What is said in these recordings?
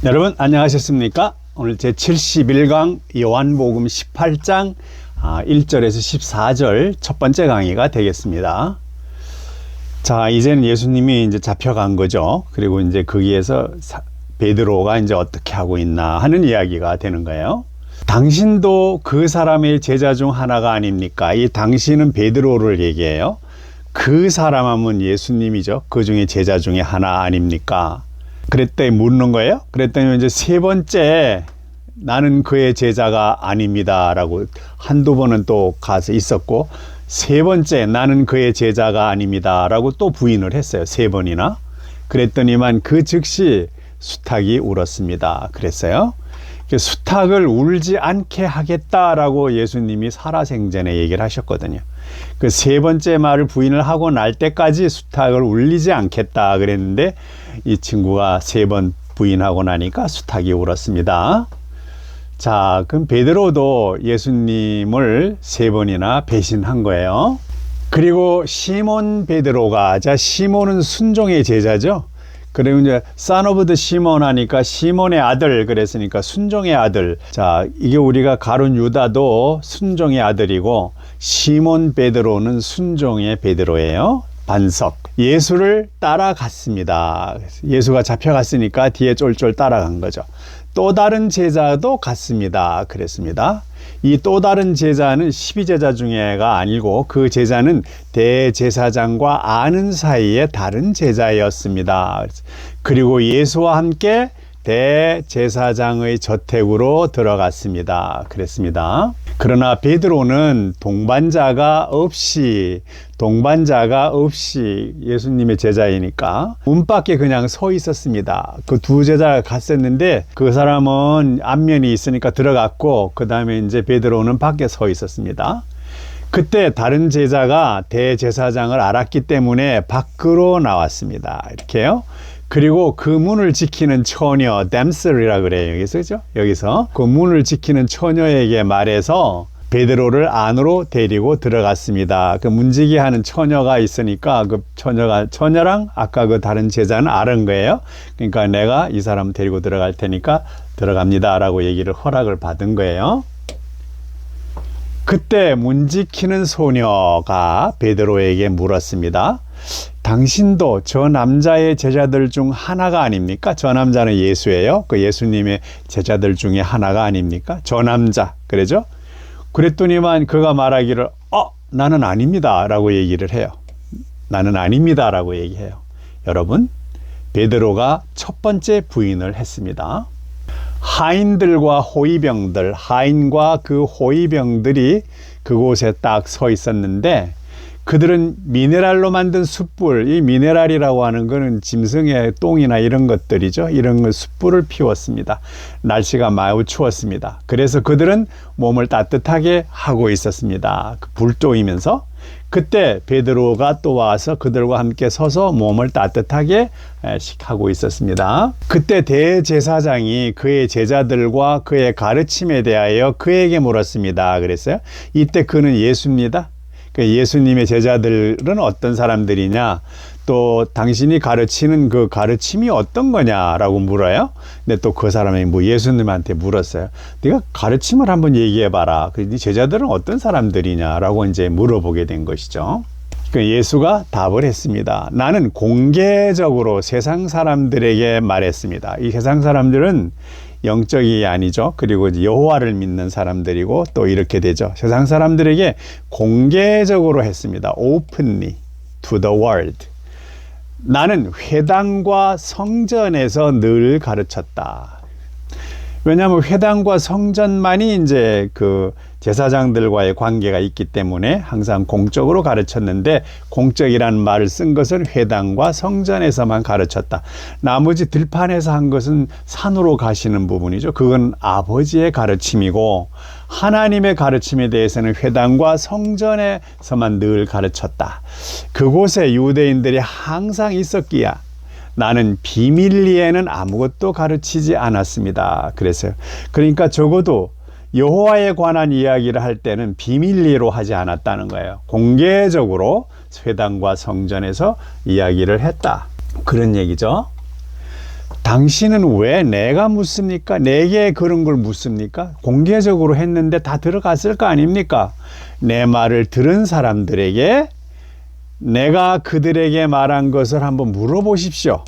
여러분 안녕하셨습니까? 오늘 제71강 요한복음 18장 1절에서 14절 첫 번째 강의가 되겠습니다. 자, 이제는 예수님이 이제 잡혀간 거죠. 그리고 이제 거기에서 베드로가 이제 어떻게 하고 있나 하는 이야기가 되는 거예요. 당신도 그 사람의 제자 중 하나가 아닙니까? 이 당신은 베드로를 얘기해요. 그 사람 하면 예수님이죠. 그 중에 제자 중에 하나 아닙니까? 그랬더니 묻는 거예요. 그랬더니 이제 세 번째 나는 그의 제자가 아닙니다 라고 한두 번은 또 가서 있었고, 세 번째 나는 그의 제자가 아닙니다 라고 또 부인을 했어요. 세 번이나. 그랬더니만 그 즉시 수탉이 울었습니다 그랬어요. 수탉을 울지 않게 하겠다라고 예수님이 살아생전에 얘기를 하셨거든요. 그 세 번째 말을 부인을 하고 날 때까지 수탉을 울리지 않겠다 그랬는데, 이 친구가 세 번 부인하고 나니까 수탉이 울었습니다. 자, 그럼 베드로도 예수님을 세 번이나 배신한 거예요. 그리고 시몬 베드로가, 자, 시몬은 순종의 제자죠. 그리고 이제 son of the 시몬 하니까 시몬의 아들 그랬으니까 순종의 아들. 자, 이게 우리가 가룟 유다도 순종의 아들이고, 시몬 베드로는 순종의 베드로예요. 반석. 예수를 따라갔습니다. 예수가 잡혀갔으니까 뒤에 쫄쫄 따라간 거죠. 또 다른 제자도 갔습니다 그랬습니다. 이 또 다른 제자는 12제자 중에가 아니고, 그 제자는 대제사장과 아는 사이에 다른 제자였습니다. 그리고 예수와 함께 대제사장의 저택으로 들어갔습니다 그랬습니다. 그러나 베드로는 동반자가 없이 예수님의 제자이니까 문 밖에 그냥 서 있었습니다. 그 두 제자가 갔었는데 그 사람은 안면이 있으니까 들어갔고, 그 다음에 이제 베드로는 밖에 서 있었습니다. 그때 다른 제자가 대제사장을 알았기 때문에 밖으로 나왔습니다. 이렇게요. 그리고 그 문을 지키는 처녀, 댐슬이라 그래요. 여기서, 그죠? 여기서 그 문을 지키는 처녀에게 말해서 베드로를 안으로 데리고 들어갔습니다. 그 문지기 하는 처녀가 있으니까 그 처녀랑 아까 그 다른 제자는 아는 거예요. 그러니까 내가 이 사람 데리고 들어갈 테니까 들어갑니다 라고 얘기를 허락을 받은 거예요. 그때 문 지키는 소녀가 베드로에게 물었습니다. 당신도 저 남자의 제자들 중 하나가 아닙니까? 저 남자는 예수예요. 그 예수님의 제자들 중에 하나가 아닙니까? 저 남자. 그러죠? 그랬더니만 그가 말하기를 나는 아닙니다 라고 얘기를 해요. 나는 아닙니다 라고 얘기해요. 여러분, 베드로가 첫 번째 부인을 했습니다. 하인들과 호위병들, 하인과 그 호위병들이 그곳에 딱 서 있었는데, 그들은 미네랄로 만든 숯불, 이 미네랄이라고 하는 거는 짐승의 똥이나 이런 것들이죠. 이런 숯불을 피웠습니다. 날씨가 매우 추웠습니다. 그래서 그들은 몸을 따뜻하게 하고 있었습니다. 불조이면서. 그때 베드로가 또 와서 그들과 함께 서서 몸을 따뜻하게 하고 있었습니다. 그때 대제사장이 그의 제자들과 그의 가르침에 대하여 그에게 물었습니다. 그랬어요. 이때 그는 예수입니다. 예수님의 제자들은 어떤 사람들이냐, 또 당신이 가르치는 그 가르침이 어떤 거냐라고 물어요. 근데 또 그 사람이 예수님한테 물었어요. 네가 가르침을 한번 얘기해봐라. 네 제자들은 어떤 사람들이냐라고 이제 물어보게 된 것이죠. 예수가 답을 했습니다. 나는 공개적으로 세상 사람들에게 말했습니다. 이 세상 사람들은 영적이 아니죠. 그리고 여호와를 믿는 사람들이고 또 이렇게 되죠. 세상 사람들에게 공개적으로 했습니다. Openly to the world. 나는 회당과 성전에서 늘 가르쳤다. 왜냐하면 회당과 성전만이 이제 그 제사장들과의 관계가 있기 때문에 항상 공적으로 가르쳤는데, 공적이라는 말을 쓴 것은 회당과 성전에서만 가르쳤다. 나머지 들판에서 한 것은 산으로 가시는 부분이죠. 그건 아버지의 가르침이고, 하나님의 가르침에 대해서는 회당과 성전에서만 늘 가르쳤다. 그곳에 유대인들이 항상 있었기에 나는 비밀리에는 아무것도 가르치지 않았습니다. 그랬어요. 그러니까 적어도 여호와에 관한 이야기를 할 때는 비밀리로 하지 않았다는 거예요. 공개적으로 회당과 성전에서 이야기를 했다. 그런 얘기죠. 당신은 왜 내가 묻습니까? 내게 그런 걸 묻습니까? 공개적으로 했는데 다 들어갔을 거 아닙니까? 내 말을 들은 사람들에게 내가 그들에게 말한 것을 한번 물어보십시오.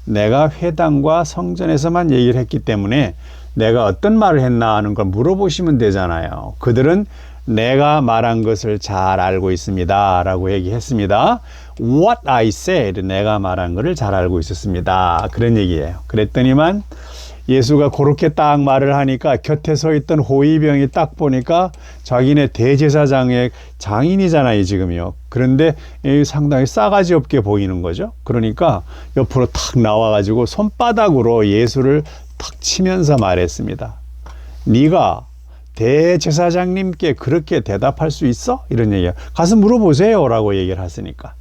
내가 회당과 성전에서만 얘기를 했기 때문에 내가 어떤 말을 했나 하는 걸 물어보시면 되잖아요. 그들은 내가 말한 것을 잘 알고 있습니다 라고 얘기했습니다. What I said, 내가 말한 것을 잘 알고 있었습니다. 그런 얘기예요. 그랬더니만 예수가 그렇게 딱 말을 하니까 곁에 서 있던 호위병이 딱 보니까 자기네 대제사장의 장인이잖아요, 지금요. 그런데 상당히 싸가지 없게 보이는 거죠. 그러니까 옆으로 탁 나와가지고 손바닥으로 예수를 탁 치면서 말했습니다. 네가 대제사장님께 그렇게 대답할 수 있어? 이런 얘기야. 가서 물어보세요 라고 얘기를 하시니까.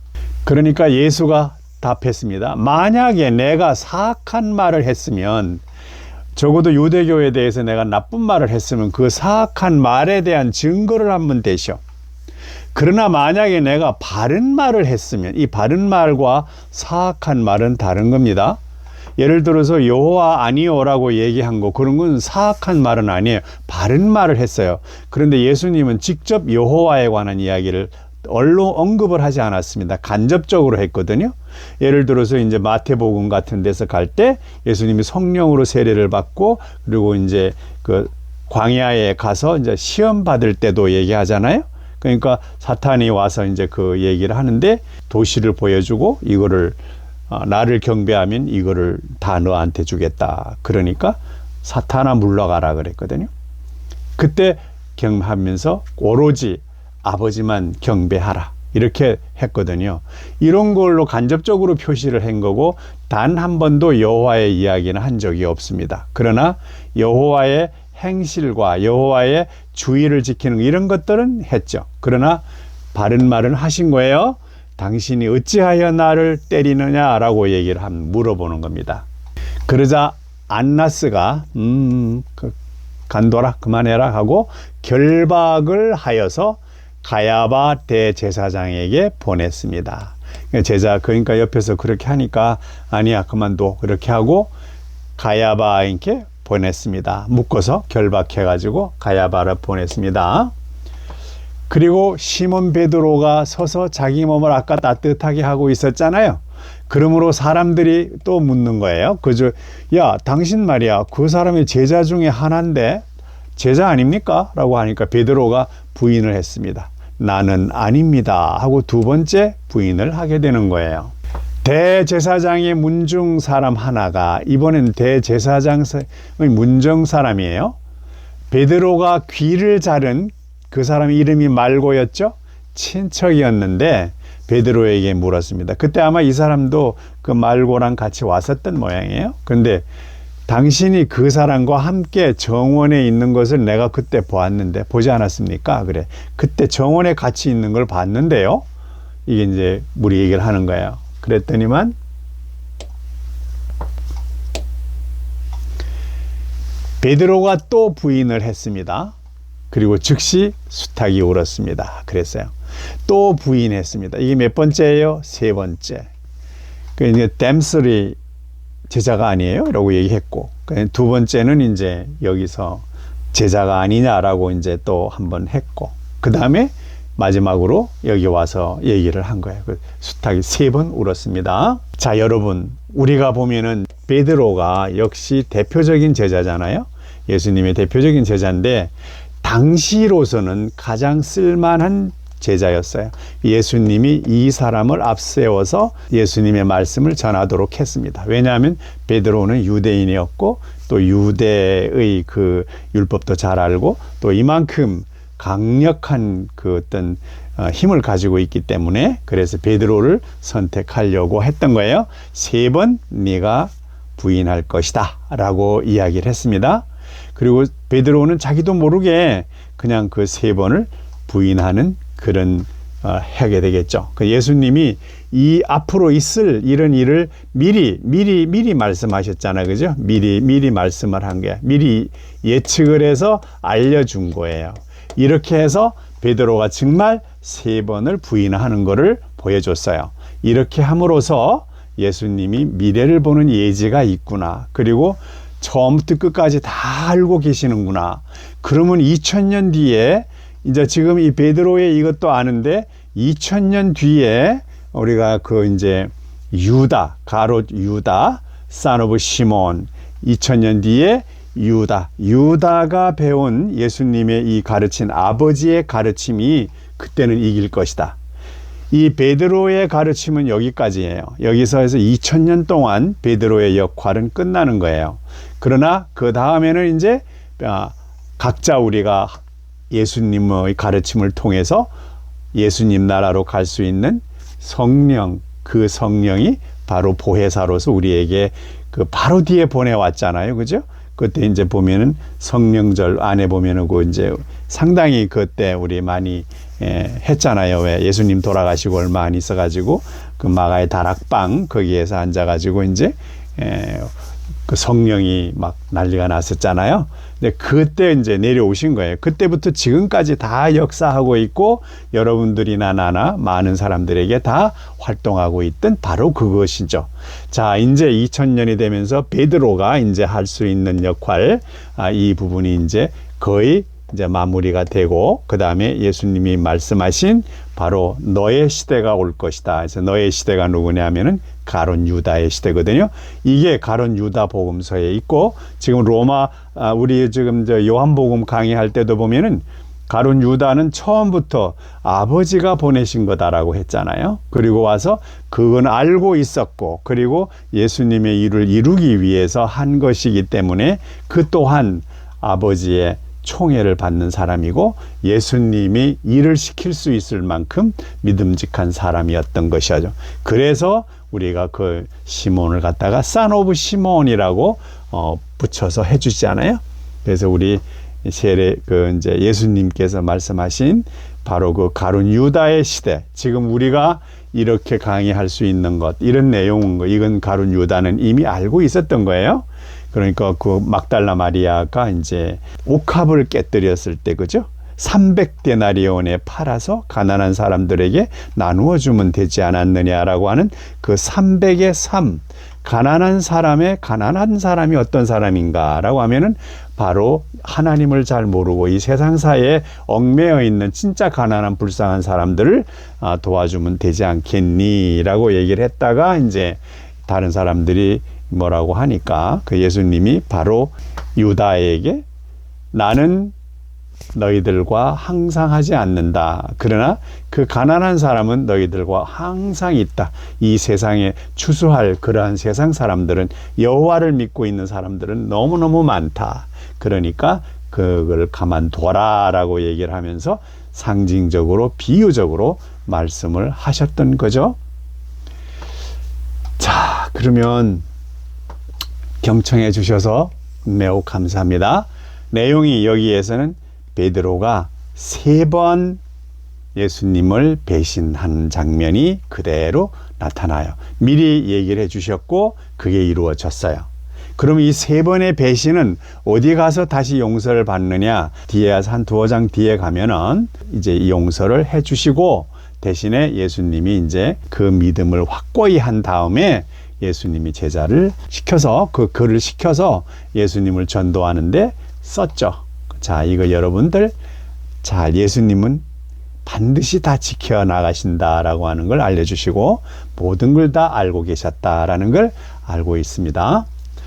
그러니까 예수가 답했습니다. 만약에 내가 사악한 말을 했으면, 적어도 유대교에 대해서 내가 나쁜 말을 했으면 그 사악한 말에 대한 증거를 한번 대시오. 그러나 만약에 내가 바른 말을 했으면, 이 바른 말과 사악한 말은 다른 겁니다. 예를 들어서 여호와 아니오라고 얘기한 거, 그런 건 사악한 말은 아니에요. 바른 말을 했어요. 그런데 예수님은 직접 여호와에 관한 이야기를 언급을 하지 않았습니다. 간접적으로 했거든요. 예를 들어서 이제 마태복음 같은 데서 갈 때 예수님이 성령으로 세례를 받고, 그리고 이제 그 광야에 가서 이제 시험 받을 때도 얘기하잖아요. 그러니까 사탄이 와서 이제 그 얘기를 하는데, 도시를 보여주고 이거를 나를 경배하면 이거를 다 너한테 주겠다. 그러니까 사탄아 물러가라 그랬거든요. 그때 경하면서 오로지 아버지만 경배하라 이렇게 했거든요. 이런 걸로 간접적으로 표시를 한 거고, 단 한 번도 여호와의 이야기는 한 적이 없습니다. 그러나 여호와의 행실과 여호와의 주의를 지키는 이런 것들은 했죠. 그러나 바른 말은 하신 거예요. 당신이 어찌하여 나를 때리느냐라고 얘기를 물어보는 겁니다. 그러자 안나스가 간둬라, 그만해라 하고 결박을 하여서 가야바 대제사장에게 보냈습니다. 그러니까 옆에서 그렇게 하니까 아니야 그만둬 그렇게 하고 가야바에게 보냈습니다. 묶어서 결박해가지고 가야바를 보냈습니다. 그리고 시몬 베드로가 서서 자기 몸을 아까 따뜻하게 하고 있었잖아요. 그러므로 사람들이 또 묻는 거예요. 야, 당신 말이야, 그 사람의 제자 중에 하나인데 제자 아닙니까? 라고 하니까 베드로가 부인을 했습니다. 나는 아닙니다 하고 두 번째 부인을 하게 되는 거예요. 대제사장의 문중 사람 하나가, 이번엔 대제사장의 문정 사람이에요. 베드로가 귀를 자른 그 사람 이름이 말고였죠. 친척이었는데 베드로에게 물었습니다. 그때 아마 이 사람도 그 말고랑 같이 왔었던 모양이에요. 그런데 당신이 그 사람과 함께 정원에 있는 것을 내가 그때 보았는데 보지 않았습니까? 그래. 그때 정원에 같이 있는 걸 봤는데요. 이게 이제 우리 얘기를 하는 거예요. 그랬더니만 베드로가 또 부인을 했습니다. 그리고 즉시 수탉이 울었습니다. 그랬어요. 또 부인했습니다. 이게 몇 번째예요? 세 번째. 이제 댐슬이 제자가 아니에요? 라고 얘기했고, 두 번째는 이제 여기서 제자가 아니냐라고 이제 또 한번 했고, 그 다음에 마지막으로 여기 와서 얘기를 한 거예요. 수탉이 3번 울었습니다. 자, 여러분, 우리가 보면은 베드로가 역시 대표적인 제자잖아요. 예수님의 대표적인 제자인데 당시로서는 가장 쓸만한 제자였어요. 예수님이 이 사람을 앞세워서 예수님의 말씀을 전하도록 했습니다. 왜냐하면 베드로는 유대인이었고 또 유대의 그 율법도 잘 알고 또 이만큼 강력한 그 어떤 힘을 가지고 있기 때문에, 그래서 베드로를 선택하려고 했던 거예요. 3번 네가 부인할 것이다 라고 이야기를 했습니다. 그리고 베드로는 자기도 모르게 그냥 그 3번을 부인하는 그런 하게 되겠죠. 예수님이 이 앞으로 있을 이런 일을 미리 말씀하셨잖아요. 그죠? 미리 말씀을 한 거예요. 미리 예측을 해서 알려준 거예요. 이렇게 해서 베드로가 정말 3번을 부인하는 것을 보여줬어요. 이렇게 함으로써 예수님이 미래를 보는 예지가 있구나. 그리고 처음부터 끝까지 다 알고 계시는구나. 그러면 2000년 뒤에 이제 지금 이 베드로의 이것도 아는데 2000년 뒤에 우리가 그 이제 유다, 가롯 유다, son of 시몬, 2000년 뒤에 유다가 배운 예수님의 이 가르친 아버지의 가르침이 그때는 이길 것이다. 이 베드로의 가르침은 여기까지예요. 여기서 해서 2000년 동안 베드로의 역할은 끝나는 거예요. 그러나 그 다음에는 이제 각자 우리가 예수님의 가르침을 통해서 예수님 나라로 갈 수 있는 성령, 그 성령이 바로 보혜사로서 우리에게 그 바로 뒤에 보내왔잖아요. 그죠? 그때 이제 보면은 성령절 안에 보면은 그 이제 상당히 그때 우리 많이 했잖아요. 왜 예수님 돌아가시고 얼마 안 있어가지고 그 마가의 다락방 거기에서 앉아가지고 이제 그 성령이 막 난리가 났었잖아요. 근데 그때 이제 내려오신 거예요. 그때부터 지금까지 다 역사하고 있고 여러분들이나 나나 많은 사람들에게 다 활동하고 있던 바로 그것이죠. 자, 이제 2000년이 되면서 베드로가 이제 할 수 있는 역할, 이 부분이 이제 거의 이제 마무리가 되고, 그 다음에 예수님이 말씀하신 바로 너의 시대가 올 것이다. 그래서 너의 시대가 누구냐 하면은 가룟 유다의 시대거든요. 이게 가룟 유다 복음서에 있고, 지금 우리 지금 요한복음 강의할 때도 보면은 가룟 유다는 처음부터 아버지가 보내신 거다라고 했잖아요. 그리고 와서 그건 알고 있었고, 그리고 예수님의 일을 이루기 위해서 한 것이기 때문에 그 또한 아버지의 총애를 받는 사람이고 예수님이 일을 시킬 수 있을 만큼 믿음직한 사람이었던 것이죠. 그래서 우리가 그 시몬을 갖다가 son of 시몬이라고 붙여서 해주지 않아요? 그래서 우리 이제 예수님께서 말씀하신 바로 그 가룟 유다의 시대, 지금 우리가 이렇게 강의할 수 있는 것, 이런 내용은 이건 가룟 유다는 이미 알고 있었던 거예요. 그러니까 그 막달라 마리아가 이제 옥합을 깨뜨렸을 때, 그죠? 300데나리온에 팔아서 가난한 사람들에게 나누어 주면 되지 않았느냐라고 하는 그 300의 3, 가난한 사람이 어떤 사람인가라고 하면은 바로 하나님을 잘 모르고 이 세상사에 얽매여 있는 진짜 가난한 불쌍한 사람들을 도와주면 되지 않겠니라고 얘기를 했다가 이제 다른 사람들이 뭐라고 하니까 그 예수님이 바로 유다에게 나는 너희들과 항상 하지 않는다. 그러나 그 가난한 사람은 너희들과 항상 있다. 이 세상에 추수할 그러한 세상 사람들은, 여호와를 믿고 있는 사람들은 너무너무 많다. 그러니까 그걸 가만둬라라고 얘기를 하면서 상징적으로 비유적으로 말씀을 하셨던 거죠. 자, 그러면 경청해 주셔서 매우 감사합니다. 내용이 여기에서는 베드로가 3번 예수님을 배신한 장면이 그대로 나타나요. 미리 얘기를 해 주셨고 그게 이루어졌어요. 그럼 이 3번의 배신은 어디 가서 다시 용서를 받느냐? 뒤에 한 두어 장 뒤에 가면은 이제 용서를 해 주시고 대신에 예수님이 이제 그 믿음을 확고히 한 다음에 예수님이 제자를 시켜서 그 글을 시켜서 예수님을 전도하는데 썼죠. 자, 이거 여러분들 잘 예수님은 반드시 다 지켜나가신다라고 하는 걸 알려주시고 모든 걸 다 알고 계셨다라는 걸 알고 있습니다.